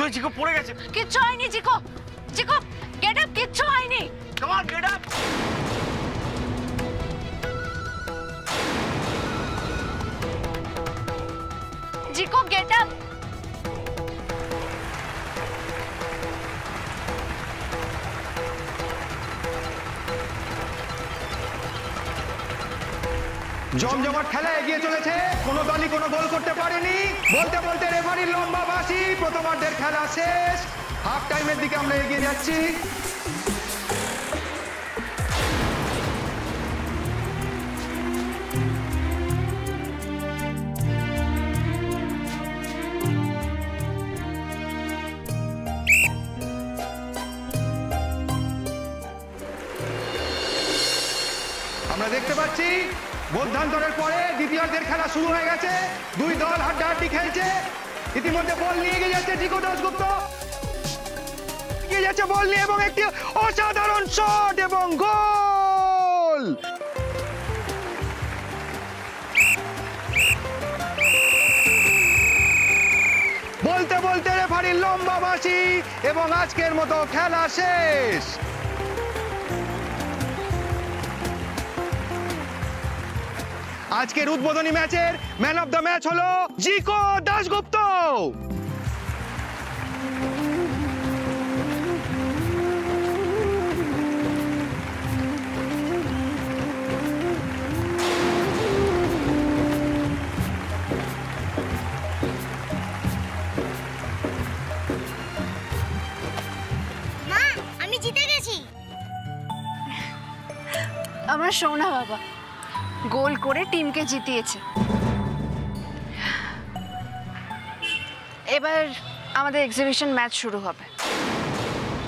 ওই জিকো পড়ে গেছে। কিচ্ছু হয়নি জিকো, জিকো গেট আপ, কিচ্ছু হয়নি। Come on get up. Zico get up. জমজমাট খেলা এগিয়ে চলেছে, কোনো দলই কোনো গোল করতে পারেনি। বলতে বলতে রেফারির লম্বা বাঁশি, প্রথমার্ধের খেলা শেষ। হাফ টাইমের দিকে আমরা এগিয়ে যাচ্ছি। আমরা দেখতে পাচ্ছি মধ্যান্তরের পরে দ্বিতীয়ার্ধের খেলা শুরু হয়ে গেছে। দুই দল হাড্ডাহাড্ডি খেলছে। ইতিমধ্যে বল নিয়ে এগিয়ে যাচ্ছে জিকো দাশগুপ্ত, এগিয়ে যাচ্ছে বল নিয়ে এবং একটি অসাধারণ শট এবং গোল। বলতে বলতে রেফারির লম্বা বাঁশি এবং আজকের মতো খেলা শেষ। আজকের উদ্বোধনী ম্যাচের ম্যান অফ দ্য ম্যাচ হলো জিকো দাশগুপ্ত। মা, আমি জিতে গেছি। আমার সোনা বাবা গোল করে টিমকে জিতিয়েছে। এবার আমাদের এক্সিবিশন ম্যাচ শুরু হবে,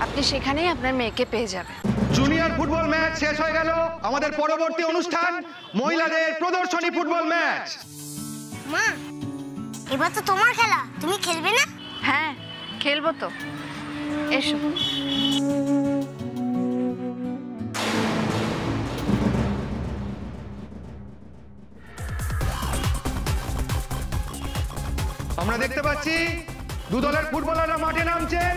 আপনি সেখানেই আপনার মেয়েকে পেয়ে যাবেন। জুনিয়র ফুটবল ম্যাচ শেষ হয়ে গেল। আমাদের পরবর্তী অনুষ্ঠান মহিলাদের প্রদর্শনী ফুটবল ম্যাচ। মা, এবার তো তোমার খেলা, তুমি খেলবে না? হ্যাঁ খেলবো তো, এসো। আমরা দেখতে পাচ্ছি দু দলের ফুটবলাররা মাঠে নামছেন।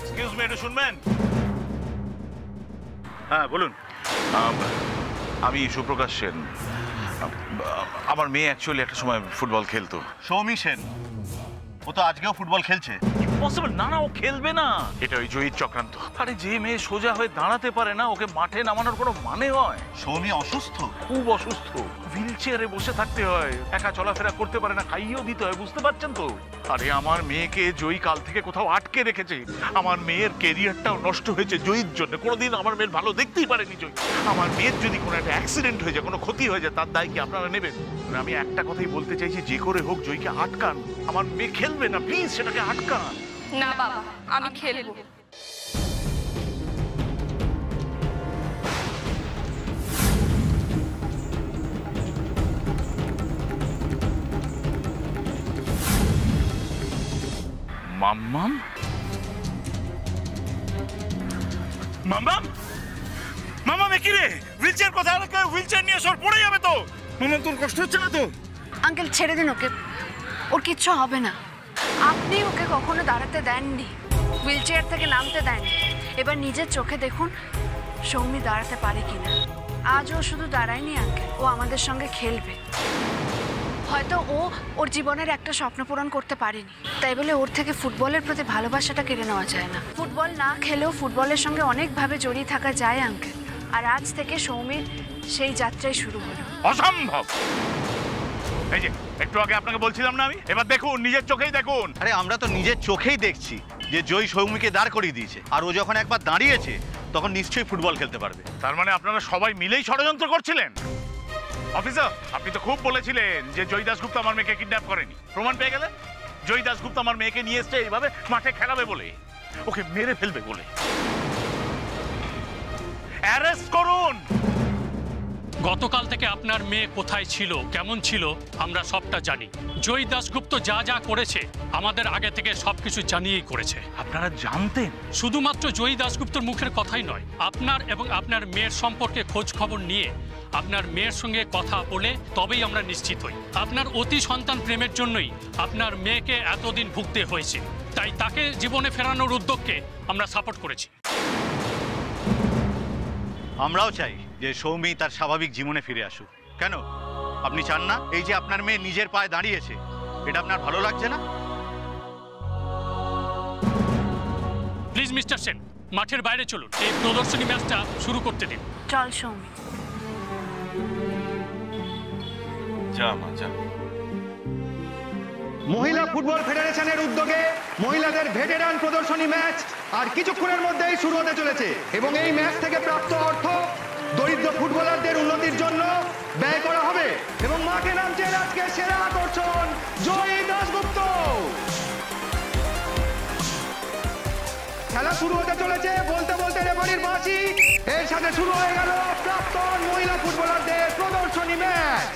এক্সকিউজ মি, একটু শুনবেন? হ্যাঁ বলুন। আমি সুপ্রকাশ সেন। আমার মেয়ে অ্যাকচুয়ালি একটা সময় ফুটবল খেলতো। সৌমি সেন, ও তো আজকেও ফুটবল খেলছে। ইম্পসিবল। না না, ও খেলবে না, এটা ওই জয়ীর চক্রান্ত। আরে যে মেয়ে সোজা হয়ে দাঁড়াতে পারে না, ওকে মাঠে নামানোর কোনো মানে হয়? সৌমি অসুস্থ, খুব অসুস্থ, হুইল চেয়ারে বসে থাকতে হয়, একা চলাফেরা করতে পারে না, খাইয়েও দিতে হয়, বুঝতে পারছেন তো? আরে আমার মেয়েকে জয়ী কাল থেকে কোথাও আটকে রেখেছে। আমার মেয়ের কেরিয়ারটাও নষ্ট হয়েছে জয়ীর জন্য। কোনোদিন আমার মেয়ের ভালো দেখতেই পারেনি জয়ী। আমার মেয়ের যদি কোনো একটা অ্যাক্সিডেন্ট হয়ে যায়, কোনো ক্ষতি হয়ে যায়, তার দায় কি আপনারা নেবেন? আমি একটা কথাই বলতে চাইছি, যে করে হোক জয়ীকে আটকান। আমার মেয়ে খেলবে না, প্লিজ সেটাকে আটকান। না বাবা, আমি খেলবো। মাম্মাম, মাম্মাম, মাম্মাম, কি রে? হুইল চেয়ার কোথায়? হুইল চেয়ার নিয়ে সর, পড়ে যাবে তো। মাম্মাম, তোর কষ্ট হচ্ছে না তো? আঙ্কেল ছেড়ে দিন ওকে, ওর কিচ্ছু হবে না। আপনি ওকে কখনো দাঁড়াতে দেননি, হুইল চেয়ার থেকে নামতে দেননি। এবার নিজের চোখে দেখুন সৌমি দাঁড়াতে পারে কিনা। আজ ও শুধু দাঁড়ায়নি আঙ্কেল, ও আমাদের সঙ্গে খেলবে। হয়তো ও ওর জীবনের একটা স্বপ্ন পূরণ করতে পারেনি, তাই বলে ওর থেকে ফুটবলের প্রতি ভালোবাসাটা কেড়ে নেওয়া যায় না। ফুটবল না খেলেও ফুটবলের সঙ্গে অনেকভাবে জড়িয়ে থাকা যায় আঙ্কেল। আর আজ থেকে সৌমির সেই যাত্রাই শুরু হলো। অসম্ভব। এই যে একটু আগে আপনাকে বলছিলাম না আমি, এবার দেখুন, নিজের চোখেই দেখুন। আরে আমরা তো নিজের চোখেই দেখছি যে জয়ী সৌমিকে দাঁড় করিয়ে দিয়েছে, আর ও যখন একবার দাঁড়িয়েছে তখন নিশ্চয়ই ফুটবল খেলতে পারবে। তার মানে আপনারা সবাই মিলেই ষড়যন্ত্র করছিলেন? অফিসার, আপনি তো খুব বলেছিলেন যে জয়ী দাশগুপ্ত আমার মেয়েকে কিডন্যাপ করেনি। প্রমাণ পেয়ে গেলেন? জয়ী দাশগুপ্ত আমার মেয়েকে নিয়ে এসছে এইভাবে মাঠে খেলাবে বলে, ওকে মেরে ফেলবে বলে। অ্যারেস্ট করুন। গতকাল থেকে আপনার মেয়ে কোথায় ছিল, কেমন ছিল, আমরা সবটা জানি। জয়ী দাশগুপ্ত যা যা করেছে আমাদের আগে থেকে সবকিছু জানিয়েই করেছে। আপনারা জানতেন? শুধুমাত্র জয়ী দাশগুপ্তর মুখের কথাই নয়, আপনার এবং আপনার মেয়ের সম্পর্কে খোঁজ খবর নিয়ে আপনার মেয়ের সঙ্গে কথা বলে তবেই আমরা নিশ্চিত হই। আপনার অতি সন্তান প্রেমের জন্যই আপনার মেয়েকে এতদিন ভুগতে হয়েছে, তাই তাকে জীবনে ফেরানোর উদ্যোগকে আমরা সাপোর্ট করেছি। আমরাও চাই যে সৌমি তার স্বাভাবিক জীবনে ফিরে আসুক। কেন আপনি চান না? এই যে আপনার মেয়ে নিজের পায়ে দাঁড়িয়েছে, এটা আপনার ভালো লাগছে না? প্লিজ মিস্টার সেন, মাঠের বাইরে চলুন, এই প্রদর্শনী ম্যাচটা শুরু করতে দিন। চল সৌমি। যা মা যা। মহিলা ফুটবল ফেডারেশনের উদ্যোগে মহিলাদের ভেটেরান প্রদর্শনী ম্যাচ আর কিছুক্ষণের মধ্যেই শুরু হতে চলেছে এবং এই ম্যাচ থেকে প্রাপ্ত অর্থ দরিদ্র ফুটবলারদের উন্নতির জন্য ব্যয় করা হবে। এবং মাঠে নামছেন আজকে সেরা আকর্ষণ জয়ী দাশগুপ্ত। খেলা শুরু হতে চলেছে, বলতে বলতে রেফারির বাঁশি, এর সাথে শুরু হয়ে গেল প্রাক্তন মহিলা ফুটবলারদের প্রদর্শনী ম্যাচ।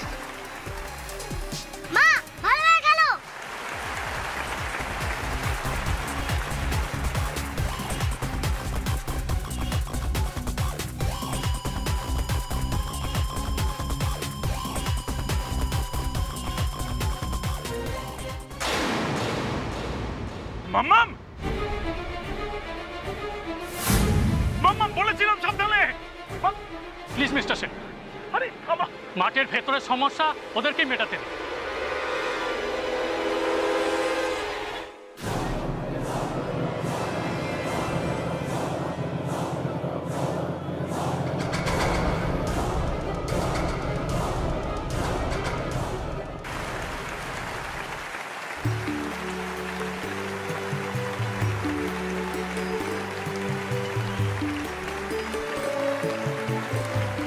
মা ভালো হয়ে গেল। মাম্মাম, মাম্মাম বলেছিলাম সাবধানে। প্লিজ মিস্টার সেন, আরে আমার মাঠের ভেতরের সমস্যা ওদেরকে মেটাতে দিন।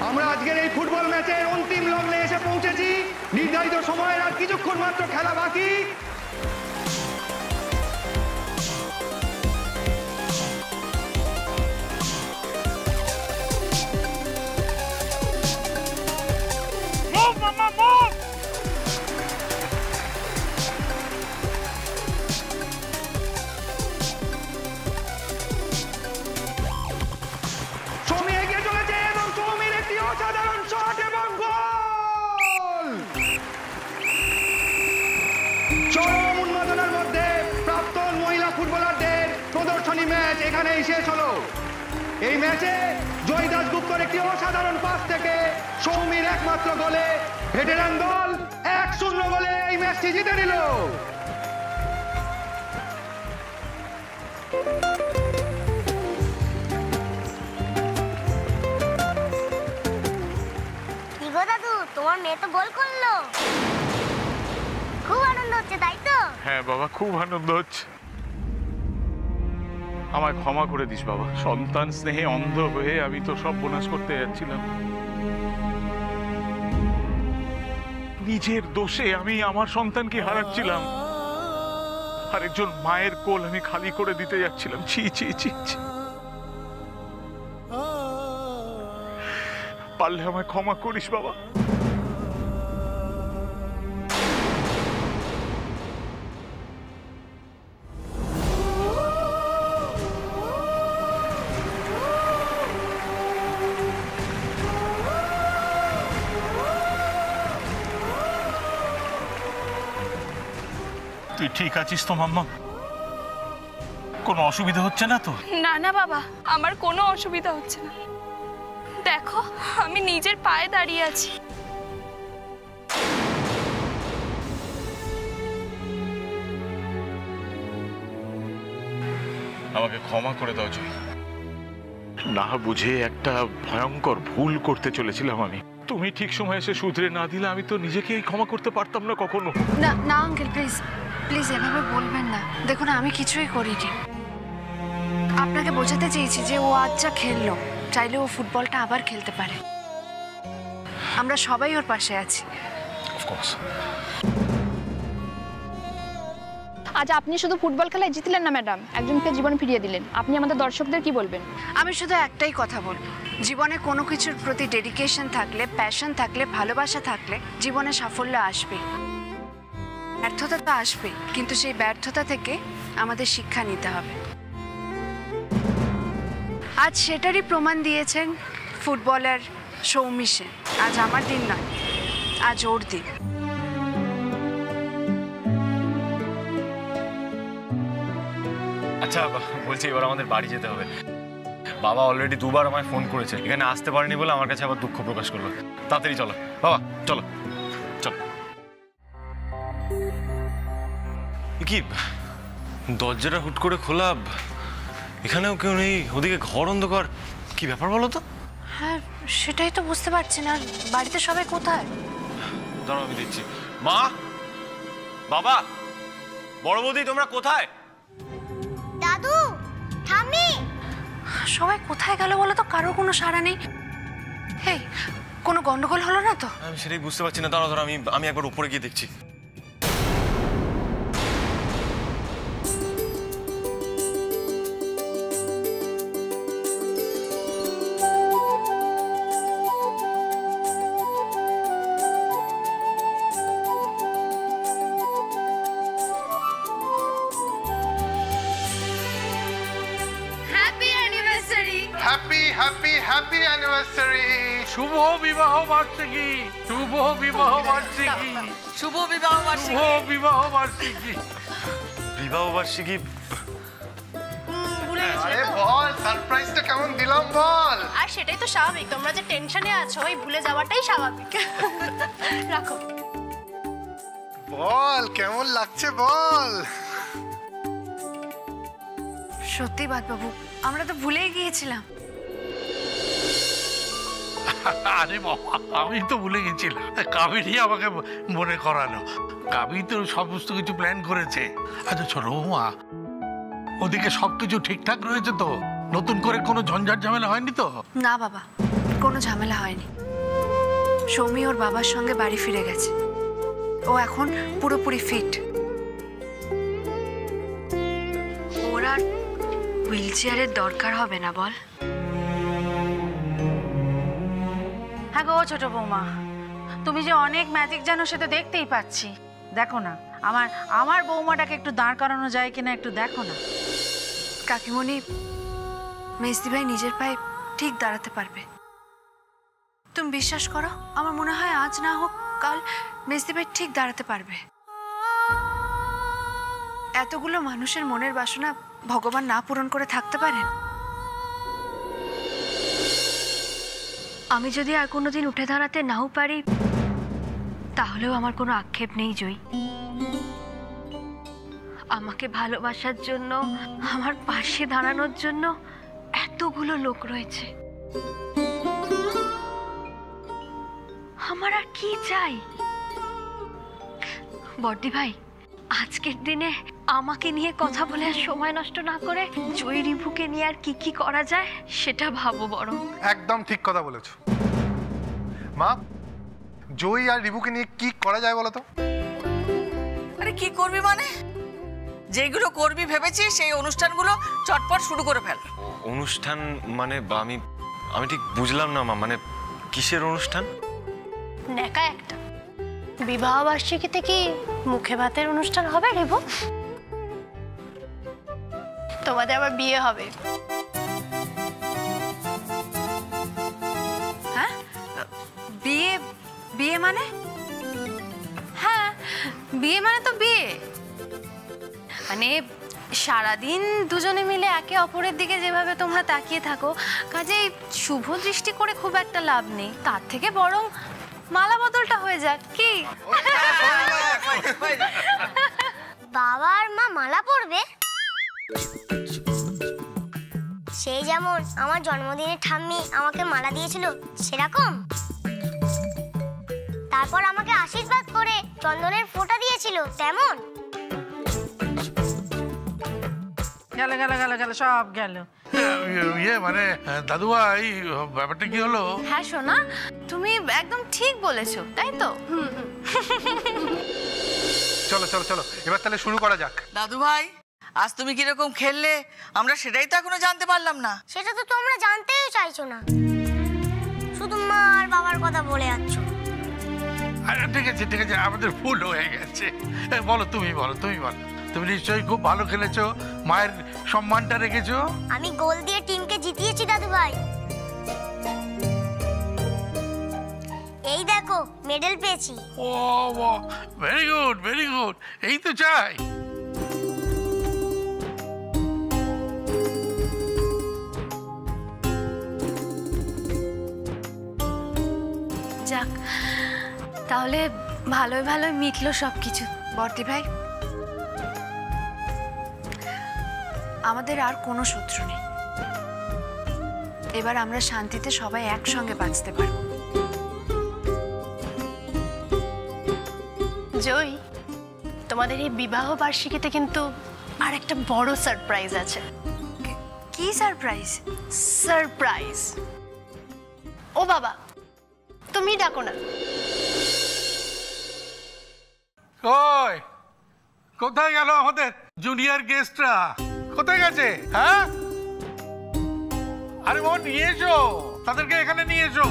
আমরা আজকের এই ফুটবল ম্যাচের অন্তিম লগ্নে এসে পৌঁছেছি। নির্ধারিত সময়ের আর কিছুক্ষণ মাত্র খেলা বাকি। মুভ মাম্মাম মুভ। সৌমি এগিয়ে চলেছে এবং সৌমির একটি অসাধারণ শট এবং গোল। চরম উন্মাদনার মধ্যে প্রাক্তন মহিলা ফুটবলারদের প্রদর্শনী ম্যাচ এখানেই শেষ হলো। এই ম্যাচে জয়ী দাশগুপ্তর একটি অসাধারণ পাস থেকে সৌমির একমাত্র গোলে ভেটেরান দল 1-0 গোলে এই ম্যাচটি জিতে নিল। কি গো দাদু, তোমার মেয়ে তো গোল করলো। খুব আনন্দ হচ্ছে তাই তো? হ্যাঁ বাবা, খুব আনন্দ হচ্ছে। আমায় ক্ষমা করে দিস বাবা, সন্তান স্নেহে অন্ধ হয়ে আমি তো সব বোনাস করতে যাচ্ছিলাম। নিজের দোষে আমি আমার সন্তানকে হারাচ্ছিলাম, আরেকজন মায়ের কোল আমি খালি করে দিতে যাচ্ছিলাম। ছি ছি ছি ছি। পারলে আমায় ক্ষমা করিস বাবা। তুই ঠিক আছিস তো মাম্মা? কোনো অসুবিধা হচ্ছে না তো? না না বাবা, আমার কোনো অসুবিধা হচ্ছে না। দেখো, আমি নিজের পায়ে দাঁড়িয়ে আছি। আমাকে ক্ষমা করে দাও জয়। না বুঝে একটা ভয়ঙ্কর ভুল করতে চলেছিলাম আমি। তুমি ঠিক সময় এসে শুধরে না দিলে আমি তো নিজেকেই ক্ষমা করতে পারতাম না কখনো। না না আঙ্কেল, প্লিজ প্লিজ এভাবে বলবেন না। দেখুন আমি কিছুই করিনি। আপনাকে বোঝাতে চেয়েছি যে ও আজ যা খেললো, চাইলে ও ফুটবলটা আবার খেলতে পারে। আমরা সবাই ওর পাশে আছি। অফকোর্স। আজ আপনি শুধু ফুটবল খেলায় জিতলেন না ম্যাডাম, একজনকে জীবন ফিরিয়ে দিলেন। আপনি আমাদের দর্শকদের কি বলবেন? আমি শুধু একটাই কথা বলবো, জীবনে কোনো কিছুর প্রতি ডেডিকেশন থাকলে, প্যাশন থাকলে, ভালোবাসা থাকলে জীবনে সাফল্য আসবে। ব্যর্থতা তো আসবে, কিন্তু সেই ব্যর্থতা থেকে আমাদের শিক্ষা নিতে হবে। আজ সেটারই প্রমাণ দিয়েছেন ফুটবলার সৌমি সেন। আজ আমার দিন নয়, আজ ওর দিন। আচ্ছা বলছি, এবার আমাদের বাড়ি যেতে হবে। বাবা অলরেডি দুবার আমায় ফোন করেছে, এখানে আসতে পারেনি বলে আমার কাছে আবার দুঃখ প্রকাশ করলো। তাড়াতাড়ি চলো বাবা, চলো চলো। কি দরজাটা হুট করে খোলা, এখানেও কেউ নেই, ওদিকে ঘর অন্ধকার, কি ব্যাপার বলো তো? হ্যাঁ সেটাই তো বুঝতে পারছি না, বাড়িতে সবাই কোথায়? দাঁড়াও আমি দেখছি। মা, বাবা, বড় বৌদি, তোমরা কোথায়? দাদু, ঠাম্মি, সবাই কোথায় গেল বলো তো? কারোর কোনো সাড়া নেই। হেই, কোনো গন্ডগোল হলো না তো? আমি সেটাই বুঝতে পারছি না। দাঁড়াও আমি একবার উপরে গিয়ে দেখছি। Happy happy happy anniversary. শুভ বিবাহ বার্ষিকী, শুভ বিবাহ বার্ষিকী, শুভ বিবাহ বার্ষিকী, শুভ বিবাহ বার্ষিকী। বিবাহ বার্ষিকী? আরে বল, সারপ্রাইজটা কেমন দিলাম বল। আর সেটাই তো স্বাভাবিক, তোমরা যে টেনশনে আছো এই ভুলে যাওয়াটাই স্বাভাবিক। রাখো। বল কেমন লাগছে বল। সত্যি বাবু, আমরা তো ভুলেই গিয়েছিলাম। আরে বাবা, আমি তো ভুলে গেছিলাম। কাবেরী আমাকে মনে করালো। কাবেরী তো সমস্ত কিছু প্ল্যান করেছে। আচ্ছা ছোট বৌমা, ওদিকে সবকিছু ঠিকঠাক রয়েছে তো? নতুন করে কোনো ঝঞ্ঝাট ঝামেলা হয়নি তো? না বাবা, কোনো ঝামেলা হয়নি। সৌমি ওর বাবার সঙ্গে বাড়ি ফিরে গেছে, ও এখন পুরোপুরি ফিট। ওর আর হুইল চেয়ারের দরকার হবে না বল? হ্যাঁ গো ছোট বৌমা, তুমি যে অনেক ম্যাজিক জানো সে তো দেখতেই পাচ্ছি। দেখো না আমার বৌমাটাকে একটু দাঁড় করানো যায় কিনা একটু দেখো না। কাকিমণি, মেজদি ভাই নিজের পায়ে ঠিক দাঁড়াতে পারবে, তুমি বিশ্বাস করো। আমার মনে হয় আজ না হোক কাল মেজদি ভাই ঠিক দাঁড়াতে পারবে। এতগুলো মানুষের মনের বাসনা ভগবান না পূরণ করে থাকতে পারেন? আমি যদি আর কোনোদিন উঠে দাঁড়াতে নাও পারি, তাহলেও আমার কোনো আক্ষেপ নেই জয়ী। আমাকে ভালোবাসার জন্য, আমার পাশে দাঁড়ানোর জন্য এতগুলো লোক রয়েছে। আমার আর কি চাই? বর্দি ভাই, আজকের দিনে আমাকে নিয়ে কথা বলে আর সময় নষ্ট না করে জয়ী রিভুকে নিয়ে আর কি কি করা যায় সেটা ভাবো বরং। একদম ঠিক কথা বলেছো মা। জয়ী আর রিভুকে নিয়ে কি করা যায় বলো তো? আরে কি করবি মানে? যেগুলো করবি ভেবেছিস সেই অনুষ্ঠানগুলো চটপট শুরু করে ফেল। অনুষ্ঠান মানে? আমি ঠিক বুঝলাম না মা, মানে কিসের অনুষ্ঠান? নেকা একটা বিবাহ বার্ষিকীতে কি মুখে ভাতের অনুষ্ঠান হবে রিভু? তোমাদের আবার বিয়ে হবে। হ্যাঁ, বিয়ে? বিয়ে মানে? হ্যাঁ, বিয়ে মানে তো বিয়ে। মানে সারাদিন দুজনে মিলে একে অপরের দিকে যেভাবে তোমরা তাকিয়ে থাকো, কাজেই শুভ দৃষ্টি করে খুব একটা লাভ নেই। তার থেকে বরং মালা বদলটা হয়ে যাক কি? বাবা আর মা মালা পরবে? সেই যেমন আমার জন্মদিনে ঠাম্মি আমাকে মালা দিয়েছিল সেরকম? তারপর আমাকে আশীর্বাদ করে চন্দনের ফোঁটা দিয়েছিল তেমন? গেল গেল গেল গেল সব গেল। ইয়ে মানে দাদু ভাই, ব্যাপারটা কি হলো? হ্যাঁ সোনা, তুমি একদম ঠিক বলেছো, তাই তো? চলো চলো চলো, এবার তাহলে শুরু করা যাক। দাদু ভাই, আজ তুমি কিরকম খেললে আমরা সেটাই তো এখনো জানতে পারলাম না। সেটা তো তোমরা জানতেই চাইছো না, শুধু মা আর বাবার কথা বলে যাচ্ছ। আরে ঠিক আছে ঠিক আছে, আমাদের ভুল হয়ে গেছে। বলো তুমি, বলো তুমি, বলো। তুমি নিশ্চয়ই খুব ভালো খেলেছো, মায়ের সম্মানটা রেখেছো। আমি গোল দিয়ে টিমকে জিতিয়েছি দাদু ভাই। এই দেখো মেডেল পেয়েছি। ও ভেরি গুড ভেরি গুড, এই তো চাই। যাক, তাহলে ভালোই ভালোই মিটলো সবকিছু। বর্দি ভাই, আমাদের আর কোনো শত্রু নেই। এবার আমরা শান্তিতে সবাই একসঙ্গে বাঁচতে পারব। জয়, তোমাদের এই বিবাহ বার্ষিকীতে কিন্তু আর একটা বড় সারপ্রাইজ আছে। কি সারপ্রাইজ? সারপ্রাইজ। ও বাবা, তুমি ডাকো না। কই, কোথায় গেল আমাদের জুনিয়র গেস্টরা? কোথায় গেছে? হ্যাঁ, আরে ও নিয়ে এসো, তাদেরকে এখানে নিয়ে এসো।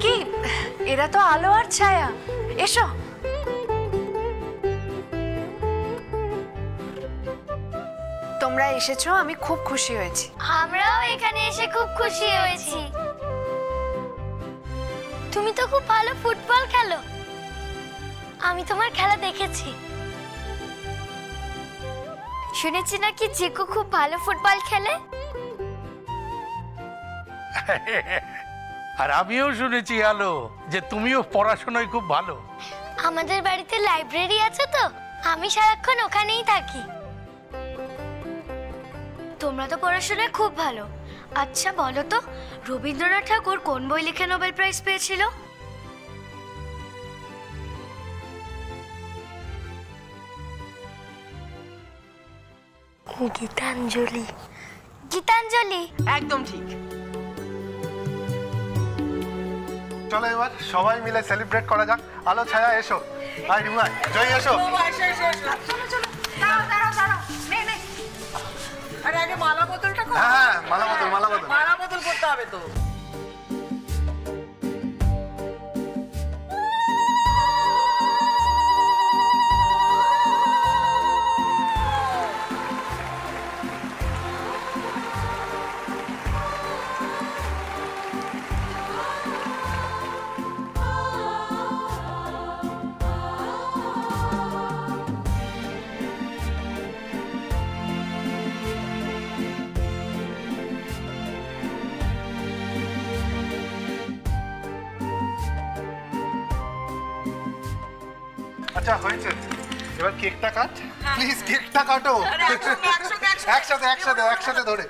কি, এরা তো আলো আর ছায়া। এসো। তোমরা এসেছো, আমি খুব খুশি হয়েছি। আমরাও এখানে এসে খুব খুশি হয়েছি। তুমি তো খুব ভালো ফুটবল খেলো, আমি তোমার খেলা দেখেছি। শুনেছি নাকি জিকু খুব ভালো ফুটবল খেলে। আর আমিও শুনেছি আলো যে তুমিও পড়াশোনায় খুব ভালো। আমাদের বাড়িতে লাইব্রেরি আছে তো, আমি সারাক্ষণ ওখানেই থাকি। তোমরা তো পড়াশোনায় খুব ভালো। আচ্ছা বলো তো, রবীন্দ্রনাথ ঠাকুর কোন বই লিখে নোবেল প্রাইজ পেয়েছিল? গীতাঞ্জলি। গীতাঞ্জলি, একদম ঠিক। চলো এবার সবাই মিলে সেলিব্রেট করা যাক। আলো ছায়া এসো, আই রিমা জয় এসো। আরে আগে মালা বদলটা করো। হ্যাঁ মালা বদল, মালা বদল, মালা বদল করতে হবে তো। আচ্ছা হয়েছে, এবার কেকটা কাট প্লিজ, কেকটা কাটো একসাথে একসাথে একসাথে ধরে।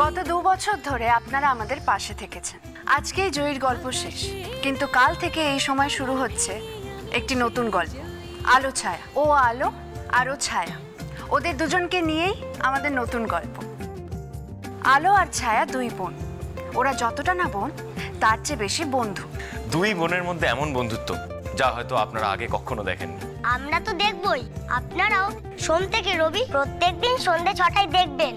গত 2 বছর ধরে আপনারা আমাদের পাশে থেকেছেন। আজকেই জয়ীর গল্প শেষ, কিন্তু কাল থেকে এই সময় শুরু হচ্ছে একটি নতুন গল্প, আলো ছায়া। ও আলো আর ও ছায়া, ওদের দুজনকে নিয়েই আমাদের নতুন গল্প। আলো আর ছায়া দুই বোন, ওরা যতটা না বোন তার চেয়ে বেশি বন্ধু। দুই বোনের মধ্যে এমন বন্ধুত্ব যা হয়তো আপনারা আগে কখনো দেখেননি। আমরা তো দেখবই, আপনারাও সোম থেকে রবি প্রত্যেকদিন সন্ধ্যে 6টায় দেখবেন।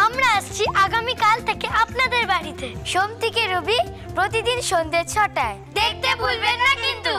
আমরা আসছি আগামীকাল থেকে আপনাদের বাড়িতে সোম থেকে রবি প্রতিদিন সন্ধ্যে 6টায়। দেখতে ভুলবেন না কিন্তু।